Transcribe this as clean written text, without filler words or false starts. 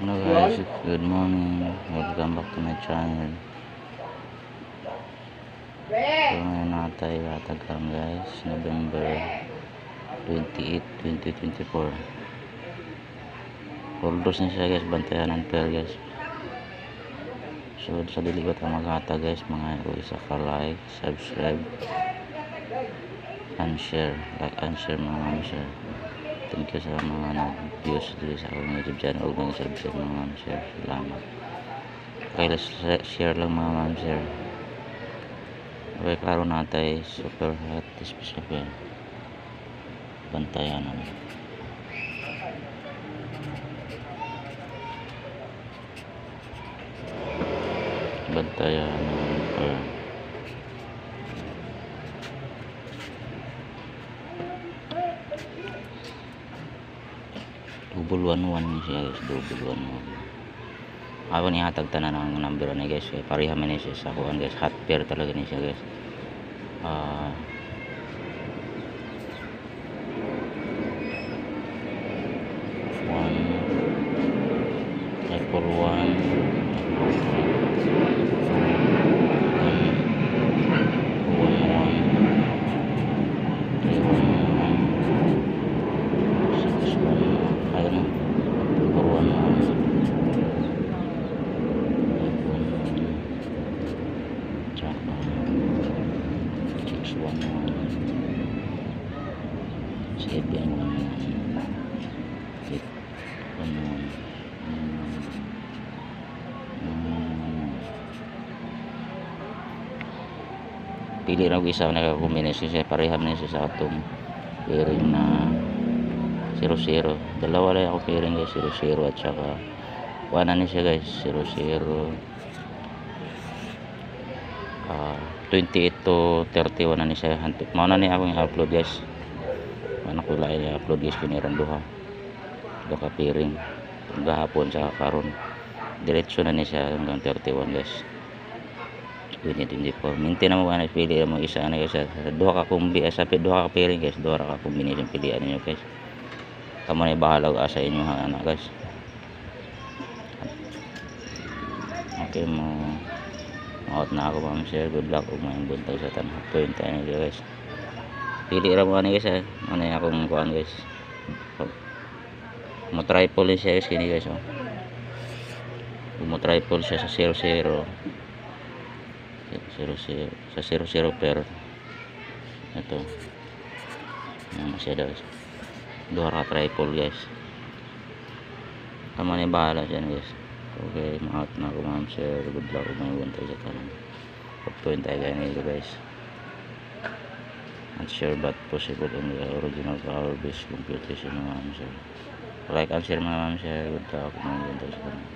Hello guys, good morning. Welcome back to my channel. So ngayon natay katagkang guys, November 28, 2024. Holders na siya guys, bantayan ng pair guys. So sa dili ko tayo maghata guys, mga isa ka like, subscribe, and share. Like and share mga share. Thank you sa mga nag-views dito sa akong YouTube channel. Huwag nang subscribe mga ma'am share. Salamat. Okay, let's share lang mga ma'am share. Okay, klaro natin super hot special pair. Bantayan naman. Bantayan naman pair. Double 1-1 siya guys, double 1-1. Ako ni hatag tanan ang number ni guys, pareha man siya sa kuan guys, hot pair talaga ni siya guys. Triple 1 pili ra og isa nakakombinasyon siya, pareham na siya sa atong pairing na 0-0. Dalawa lang ako pairing guys, 0-0 at saka 1 na siya guys, 0-0. 28 to 31 na ni siya. Mao na ni akong i-upload guys. Ano ko lang i-upload guys kiniran duha ka pairing gahapon sa karon. Diretso na ni siya hanggang 31 guys. 2024. Maintain na mo na pili mo isa na guys. Duha ka kombi sa duha ka pairing guys, duha ka combination pilian niyo guys. Kamo na bahala sa inyo ha ana guys. Okay mo out na ako ma'am share. Good luck ug maayong buntag sa tanang point tayo guys. Pili ra mo ani guys ha. Ano akong kuan guys. Mo triple siya guys kini guys oh. Mo triple siya sa 0-0. 0-0 sa 0-0 pair. Ito. Ano siya guys. Duha ka triple guys. Kamo ni bahala siya guys. Okay, ma-out na ako ma'am share. Good luck ug maayong buntag sa tanang point tayo guys. And share but possible in the original power based computation mga ma'am share. Like and share mga ma'am share. Good luck ug maayong buntag sa tanang.